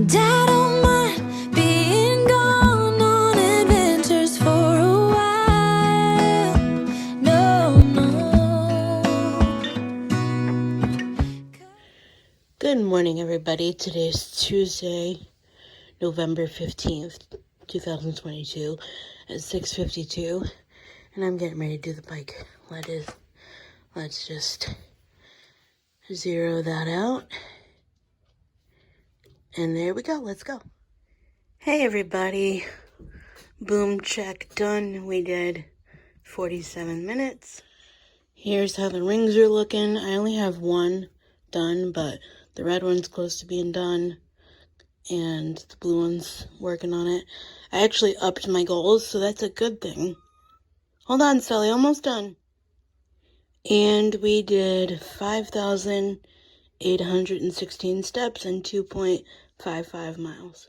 I don't mind being gone on adventures for a while. No, no. Good morning, everybody. Today's Tuesday, November 15th, 2022 at 6:52, and I'm getting ready to do the bike. Let's just zero that out. And there we go. Let's go. Hey, everybody. Boom check done. We did 47 minutes. Here's how the rings are looking. I only have one done, but the red one's close to being done, and the blue one's working on it. I actually upped my goals, so that's a good thing. Hold on, Sally, almost done. And we did 5,816 steps and 2.55 miles.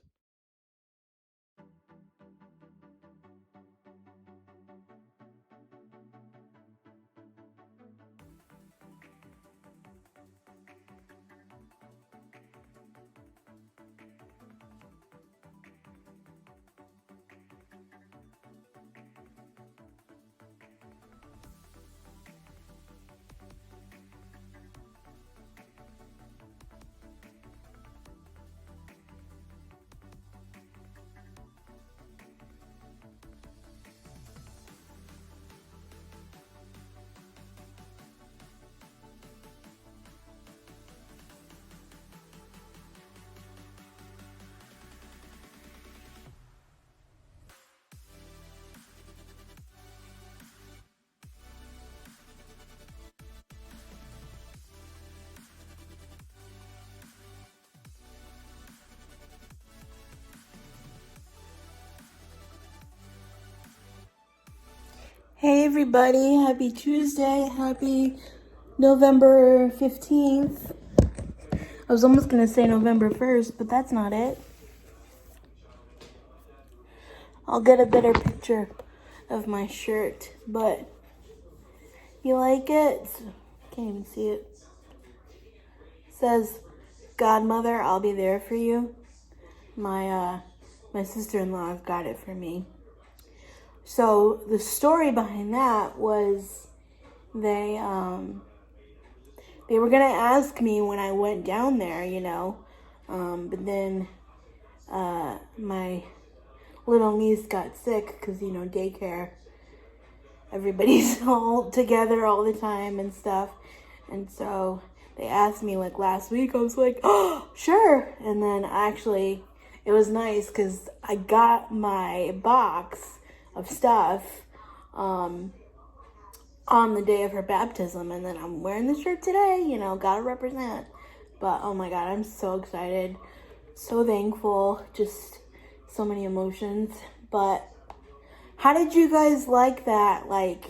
Hey everybody, happy Tuesday, happy November 15th. I was almost going to say November 1st, but that's not it. I'll get a better picture of my shirt, but you like it? Can't even see it. It says, Godmother, I'll be there for you. My sister-in-law got it for me. So the story behind that was they were gonna ask me when I went down there, but then my little niece got sick because, daycare, everybody's all together all the time and stuff. And so they asked me like last week. I was like, oh, sure. And then actually it was nice because I got my box of stuff on the day of her baptism, and then I'm wearing the shirt today, gotta represent. But oh my god, I'm so excited, so thankful, just so many emotions. But how did you guys like that? Like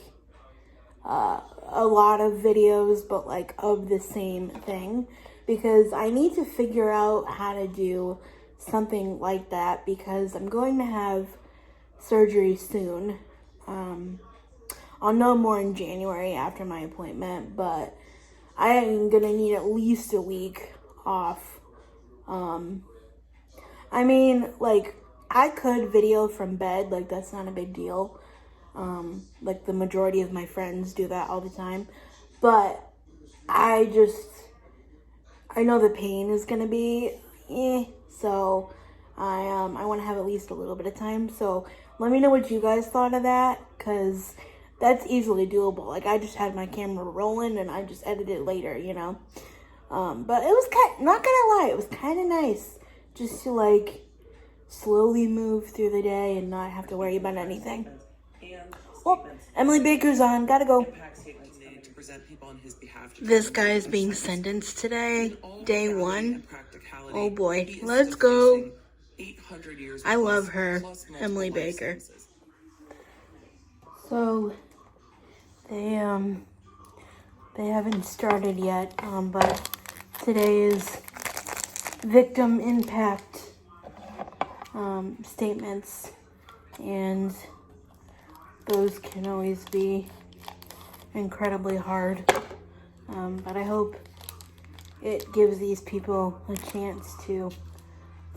a lot of videos, but like of the same thing, because I need to figure out how to do something like that, because I'm going to have surgery soon. I'll know more in January after my appointment, but I am gonna need at least a week off. I mean, like, I could video from bed, like, that's not a big deal. Like, the majority of my friends do that all the time. But I know the pain is gonna be so I want to have at least a little bit of time. So let me know what you guys thought of that, because that's easily doable. Like, I just had my camera rolling and I just edited it later, but it was not gonna lie, it was kind of nice just to like slowly move through the day and not have to worry about anything. Well, Emily Baker's on, gotta go. This guy is being sentenced today, day 1. Oh boy, let's go. I love her, Emily Baker. So they haven't started yet, but today is victim impact statements, and those can always be incredibly hard, but I hope it gives these people a chance to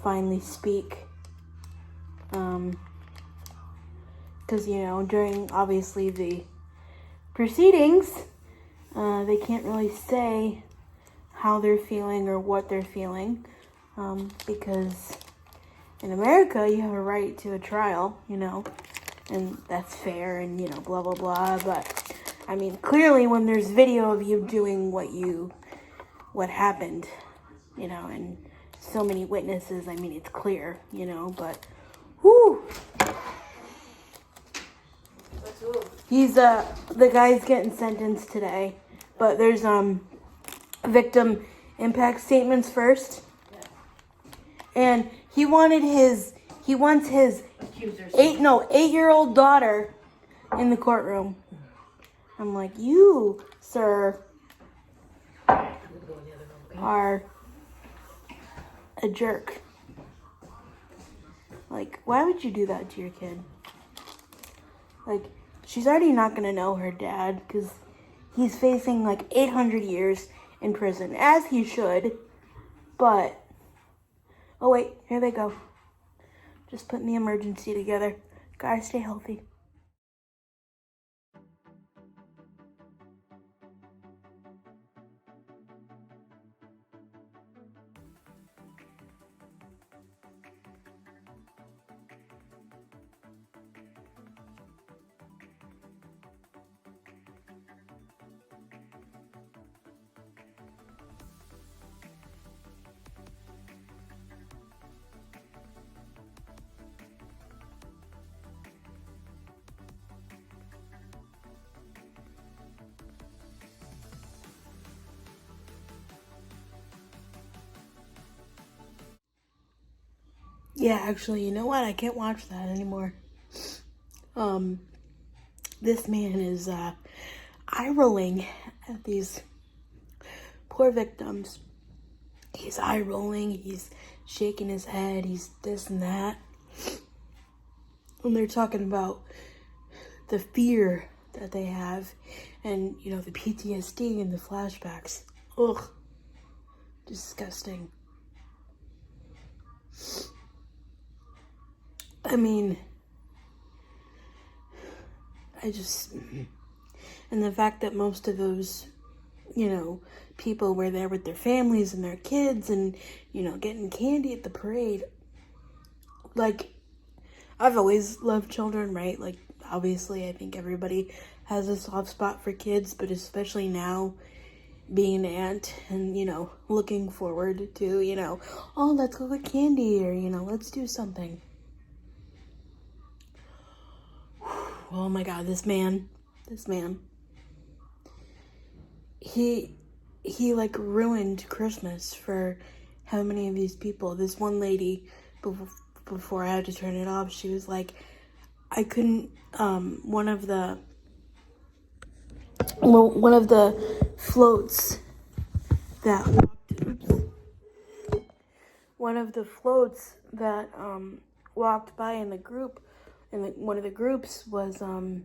finally speak. Because, during obviously the proceedings, they can't really say how they're feeling or what they're feeling, because in America you have a right to a trial, and that's fair and, blah, blah, blah. But, I mean, clearly when there's video of you doing what happened, and so many witnesses, I mean, it's clear, but, whoo! He's, the guy's getting sentenced today, but there's, victim impact statements first. And he wants his 8-year-old daughter in the courtroom. I'm like, you, sir, are a jerk. Like, why would you do that to your kid? Like, she's already not gonna know her dad because he's facing like 800 years in prison, as he should. But, oh wait, here they go. Just putting the emergency together. Gotta stay healthy. Yeah, actually, you know what? I can't watch that anymore. This man is eye rolling at these poor victims. He's eye rolling, he's shaking his head, he's this and that. And they're talking about the fear that they have and, the PTSD and the flashbacks. Ugh. Disgusting. I mean, and the fact that most of those, people were there with their families and their kids and, getting candy at the parade. Like, I've always loved children, right? Like, obviously, I think everybody has a soft spot for kids, but especially now, being an aunt and, looking forward to, oh, let's go get candy or, let's do something. Oh my God, this man, he like ruined Christmas for how many of these people. This one lady, before I had to turn it off, she was like, I couldn't, one of the floats that walked by in the group, and one of the groups was a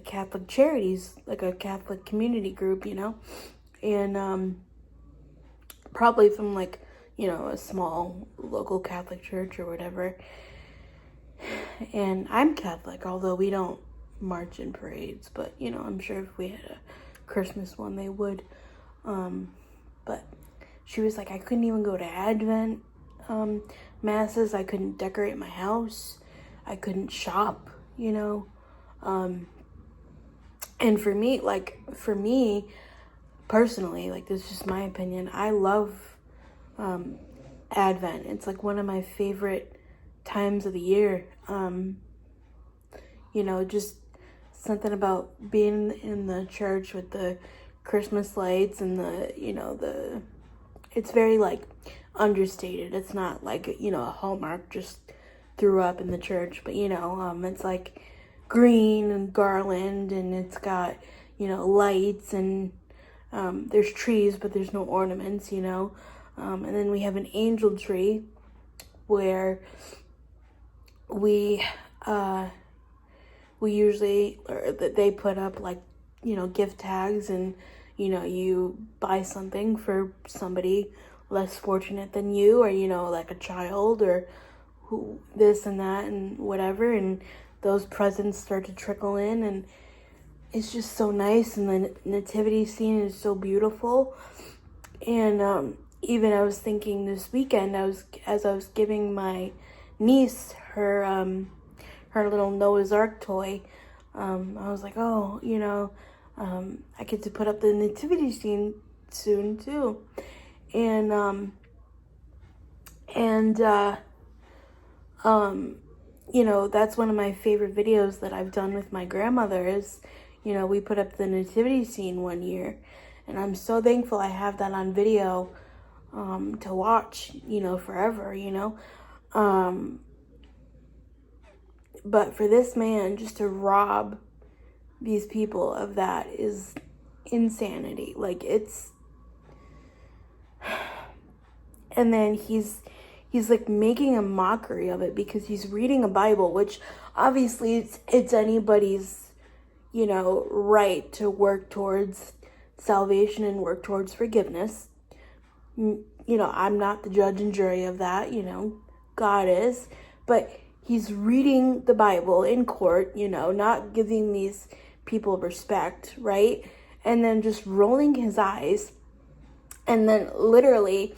Catholic Charities, like a Catholic community group, and probably from like, a small local Catholic church or whatever. And I'm Catholic, although we don't march in parades, but I'm sure if we had a Christmas one, they would. But she was like, I couldn't even go to Advent masses. I couldn't decorate my house. I couldn't shop, and for me personally, like, this is just my opinion, I love Advent. It's like one of my favorite times of the year. Just something about being in the church with the Christmas lights and it's very like understated. It's not like, a Hallmark just threw up in the church, but it's like green and garland, and it's got, lights, and there's trees, but there's no ornaments, and then we have an angel tree where we usually, or they put up like, gift tags, and you buy something for somebody, less fortunate than you, or, you know, like a child, or who this and that and whatever, and those presents start to trickle in, and it's just so nice, and the nativity scene is so beautiful. And even I was thinking this weekend, as I was giving my niece her little Noah's Ark toy, I was like, oh, you know, I get to put up the nativity scene soon too. And you know, that's one of my favorite videos that I've done with my grandmother is, you know, we put up the nativity scene one year, and I'm so thankful I have that on video to watch, you know, forever, you know. But for this man just to rob these people of that is insanity. Like, it's... And then he's like making a mockery of it because he's reading a Bible, which obviously it's anybody's, you know, right to work towards salvation and work towards forgiveness. You know, I'm not the judge and jury of that, you know, God is. But he's reading the Bible in court, you know, not giving these people respect, right? And then just rolling his eyes. And then literally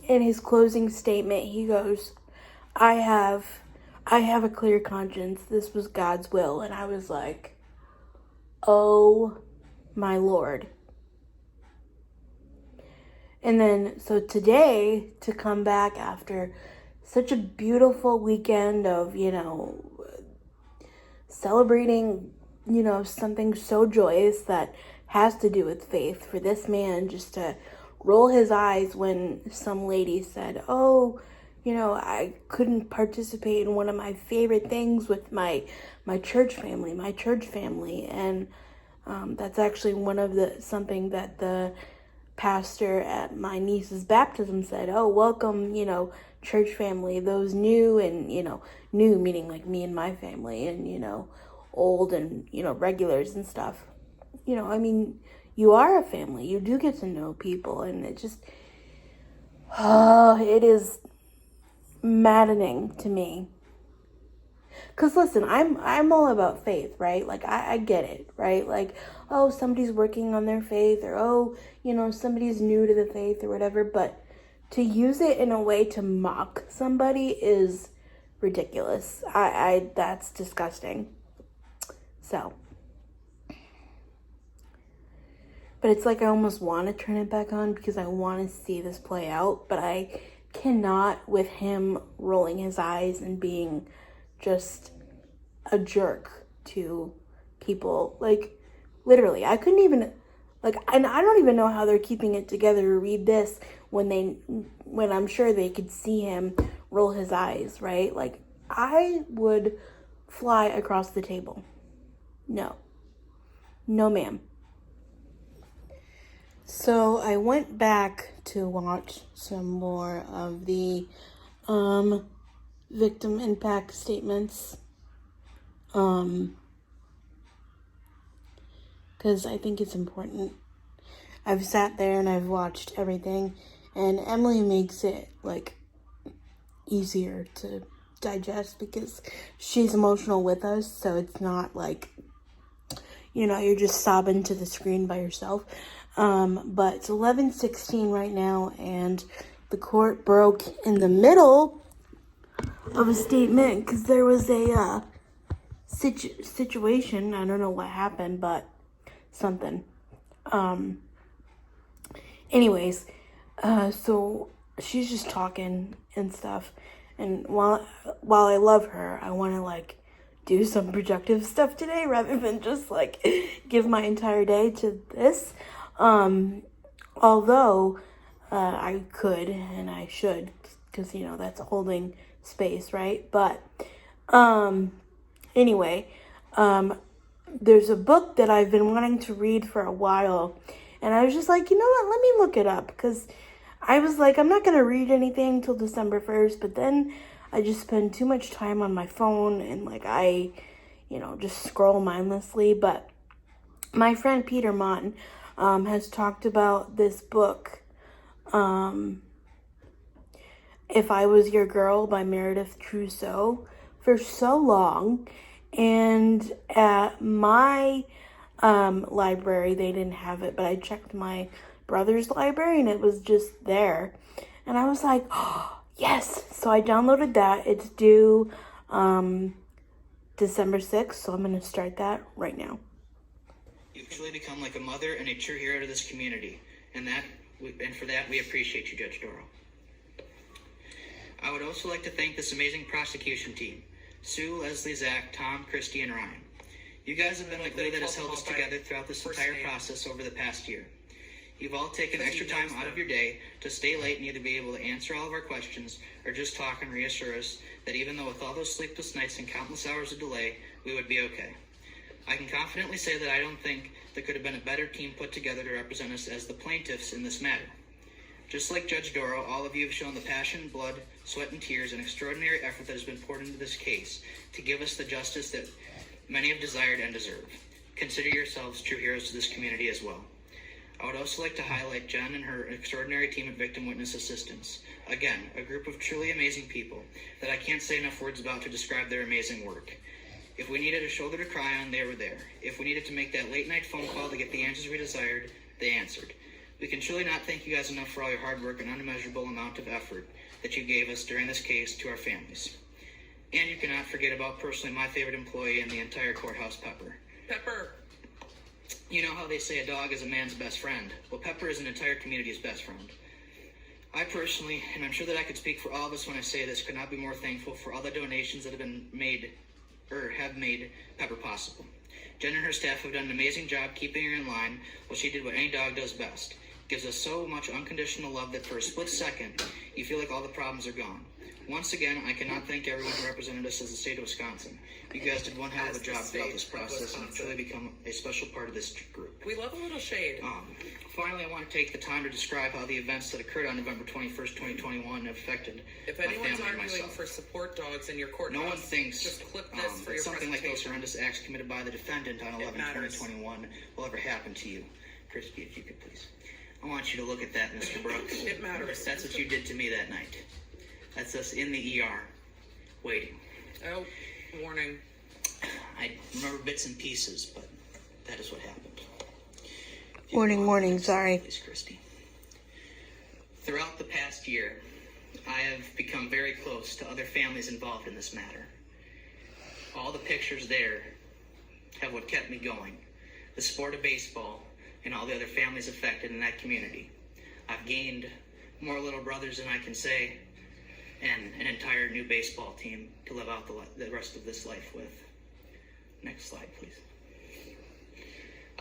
in his closing statement, he goes, I have a clear conscience. This was God's will. And I was like, oh my Lord. And then, so today, to come back after such a beautiful weekend of, you know, celebrating, you know, something so joyous that has to do with faith, for this man just to roll his eyes when some lady said, oh, you know, I couldn't participate in one of my favorite things with my church family. And that's actually something that the pastor at my niece's baptism said, oh, welcome, you know, church family, those new, and, you know, new meaning like me and my family, and, you know, old and, you know, regulars and stuff. You know, I mean, you are a family. You do get to know people, and it just, it is maddening to me. Because listen, I'm all about faith, right? Like, I get it, right? Like, oh, somebody's working on their faith, or, oh, you know, somebody's new to the faith or whatever. But to use it in a way to mock somebody is ridiculous. That's disgusting. So, but it's like I almost want to turn it back on because I want to see this play out, but I cannot with him rolling his eyes and being just a jerk to people. Like, literally, I couldn't even, like, and I don't even know how they're keeping it together to read this when I'm sure they could see him roll his eyes, right? Like, I would fly across the table. No, ma'am. So I went back to watch some more of the victim impact statements, because I think it's important. I've sat there and I've watched everything, and Emily makes it like easier to digest because she's emotional with us, so it's not like, you know, you're just sobbing to the screen by yourself. But it's 11:16 right now, and the court broke in the middle of a statement because there was a situation. I don't know what happened, but something. Anyways, so she's just talking and stuff, and while I love her, I want to like do some productive stuff today rather than just like give my entire day to this. Although I could and I should, because, you know, that's holding space, right? But anyway, there's a book that I've been wanting to read for a while, and I was just like, you know what, let me look it up, because I was like, I'm not going to read anything till December 1st, but then I just spend too much time on my phone, and like I, you know, just scroll mindlessly. But my friend Peter Mon has talked about this book If I Was Your Girl by Meredith Trousseau for so long. And at my library, they didn't have it, but I checked my brother's library and it was just there. And I was like, oh, yes. So I downloaded that. It's due December 6th, so I'm going to start that right now. You've truly become like a mother and a true hero to this community, and for that we appreciate you, Judge Doro. I would also like to thank this amazing prosecution team: Sue, Leslie, Zach, Tom, Christy, and Ryan. You guys have been the glue that has held us together throughout this entire process over the past year. You've all taken extra time out of your day to stay late and either be able to answer all of our questions or just talk and reassure us that even though with all those sleepless nights and countless hours of delay, we would be okay. I can confidently say that I don't think there could have been a better team put together to represent us as the plaintiffs in this matter. Just like Judge Doro, all of you have shown the passion, blood, sweat, and tears and extraordinary effort that has been poured into this case to give us the justice that many have desired and deserve. Consider yourselves true heroes to this community as well. I would also like to highlight Jen and her extraordinary team at Victim Witness Assistance. Again, a group of truly amazing people that I can't say enough words about to describe their amazing work. If we needed a shoulder to cry on, they were there. If we needed to make that late night phone call to get the answers we desired, they answered. We can truly not thank you guys enough for all your hard work and unmeasurable amount of effort that you gave us during this case to our families. And you cannot forget about personally my favorite employee in the entire courthouse, Pepper. Pepper! You know how they say a dog is a man's best friend? Well, Pepper is an entire community's best friend. I personally, and I'm sure that I could speak for all of us when I say this, could not be more thankful for all the donations that have been made Pepper possible. Jen and her staff have done an amazing job keeping her in line while she did what any dog does best. Gives us so much unconditional love that for a split second, you feel like all the problems are gone. Once again, I cannot thank everyone who represented us as the state of Wisconsin. You guys did one hell of a job throughout this process and have truly become a special part of this group. We love a little shade. Finally, I want to take the time to describe how the events that occurred on November 21st, 2021 have affected If my anyone's family and arguing myself. for support dogs in your courthouse, No one thinks just clip this for that your something like those presentation. horrendous acts committed by the defendant on matters. 11/20/21 will ever happen to you. Christy, if you could please. I want you to look at that, Mr. Brooks. It matters. That's what you did to me that night. That's us in the ER, waiting. Oh, warning. I remember bits and pieces, but that is what happened. Warning, sorry. Please, Christy. Throughout the past year, I have become very close to other families involved in this matter. All the pictures there have what kept me going. The sport of baseball and all the other families affected in that community. I've gained more little brothers than I can say, and an entire new baseball team to live out the rest of this life with. Next slide, please.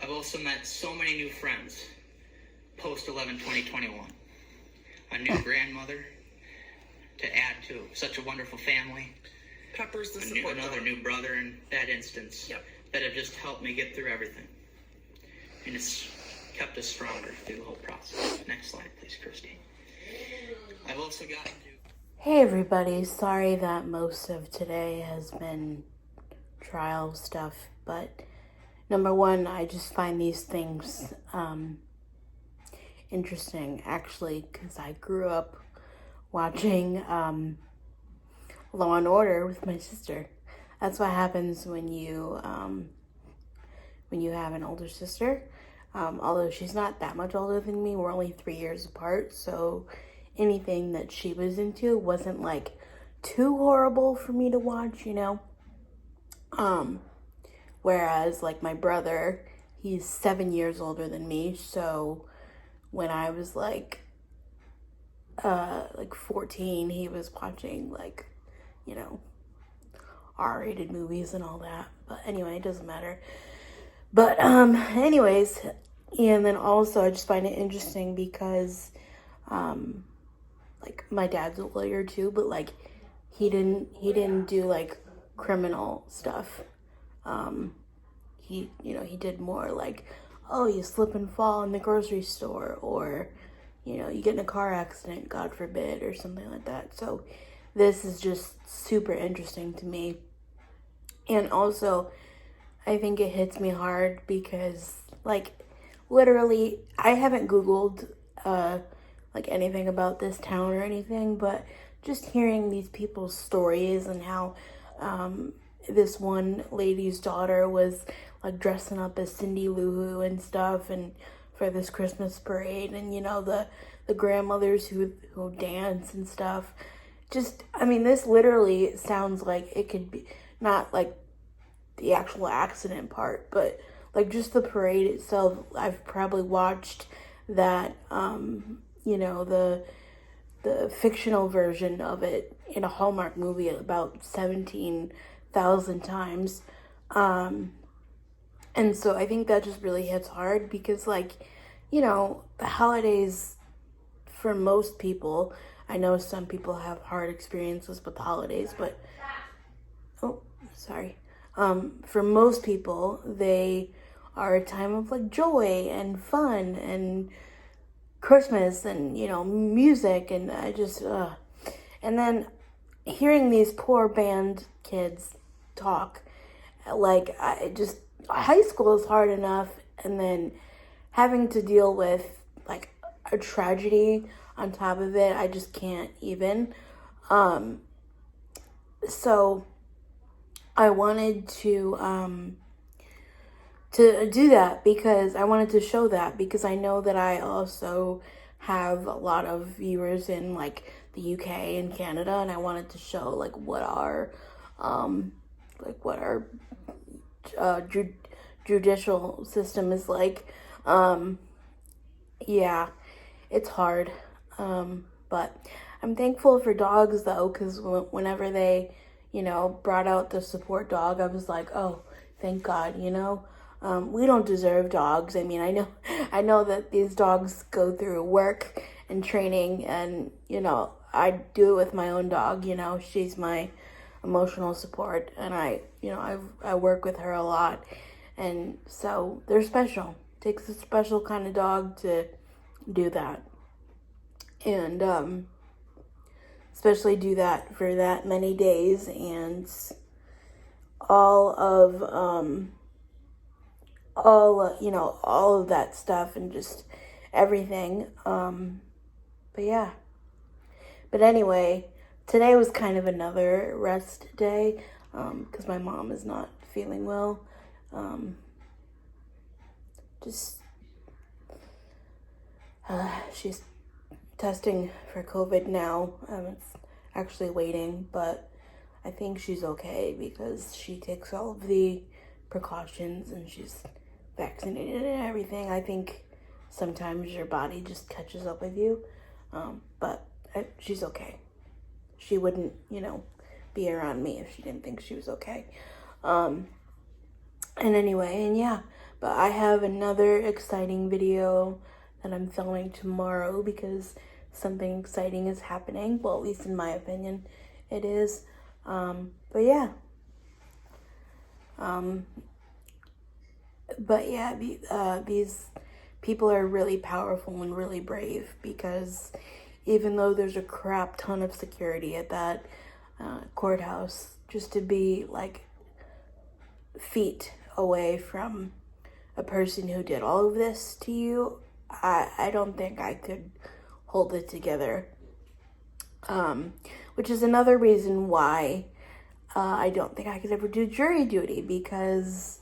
I've also met so many new friends post 11/20/21. A new grandmother to add to such a wonderful family. Pepper's the support Another dog. new brother in that instance. Yep. That have just helped me get through everything. And it's kept us stronger through the whole process. Next slide, please, Christy. I've also gotten to... Hey everybody, sorry that most of today has been trial stuff, but number one, I just find these things interesting, actually, because I grew up watching Law and Order with my sister. That's what happens when you have an older sister. Although she's not that much older than me, we're only 3 years apart, so anything that she was into wasn't like too horrible for me to watch, you know. Whereas like my brother, he's 7 years older than me, so when I was like 14, he was watching like, you know, R-rated movies and all that. But anyway, it doesn't matter. But anyways, and then also I just find it interesting because like my dad's a lawyer too, but like he didn't do like criminal stuff. He did more like, oh, you slip and fall in the grocery store, or you know, you get in a car accident, God forbid, or something like that. So this is just super interesting to me. And also, I think it hits me hard because, like, literally, I haven't Googled, like, anything about this town or anything, but just hearing these people's stories and how this one lady's daughter was like dressing up as Cindy Lou Who and stuff, and for this Christmas parade, and you know, the grandmothers who dance and stuff. Just, I mean, this literally sounds like it could be not like the actual accident part, but like just the parade itself. I've probably watched that, you know, the fictional version of it in a Hallmark movie about 17,000 times. And so I think that just really hits hard because, like, you know, the holidays for most people, I know some people have hard experiences with the holidays, but, oh, sorry. For most people, they are a time of like joy and fun and Christmas and, you know, music, and I just, and then hearing these poor band kids talk, like, high school is hard enough, and then having to deal with like a tragedy on top of it, I just can't even. So I wanted to do that because I wanted to show that, because I know that I also have a lot of viewers in like the UK and Canada, and I wanted to show like what our judicial system is like. Yeah, it's hard, but I'm thankful for dogs though, because whenever they, you know, brought out the support dog, I was like, oh, thank God, you know. We don't deserve dogs. I mean, I know that these dogs go through work and training, and, you know, I do it with my own dog, you know. She's my emotional support, and I work with her a lot, and so they're special. It takes a special kind of dog to do that, and especially do that for that many days, and all of that stuff, and just everything. But yeah. But anyway, today was kind of another rest day, because my mom is not feeling well. She's testing for COVID now. It's actually waiting, but I think she's okay because she takes all of the precautions and she's vaccinated and everything. I think sometimes your body just catches up with you, but she's okay. She wouldn't, you know, be around me if she didn't think she was okay. And anyway, and yeah, but I have another exciting video that I'm filming tomorrow because something exciting is happening. Well, at least in my opinion, it is. But yeah. These people are really powerful and really brave, because even though there's a crap ton of security at that courthouse, just to be like feet away from a person who did all of this to you, I don't think I could hold it together. Which is another reason why I don't think I could ever do jury duty, because,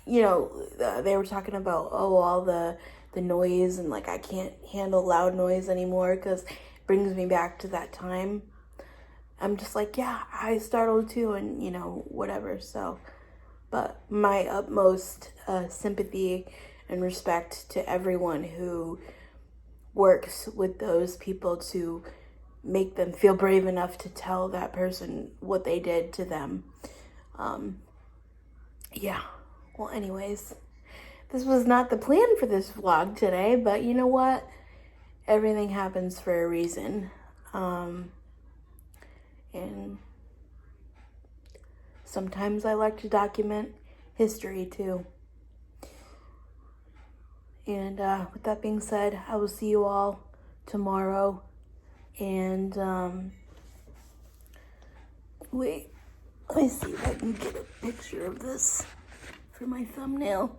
you know, they were talking about, all the noise, and like I can't handle loud noise anymore because it brings me back to that time. I'm just like, yeah, I startled too, and, you know, whatever. So, but my utmost sympathy and respect to everyone who works with those people to make them feel brave enough to tell that person what they did to them. Yeah. Well, anyways, this was not the plan for this vlog today, but you know what? Everything happens for a reason. And sometimes I like to document history too. And with that being said, I will see you all tomorrow. And wait, let me see if I can get a picture of this for my thumbnail.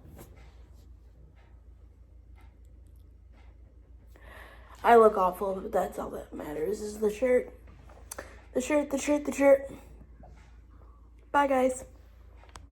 I look awful, but that's all that matters is the shirt. The shirt, the shirt, the shirt. Bye, guys.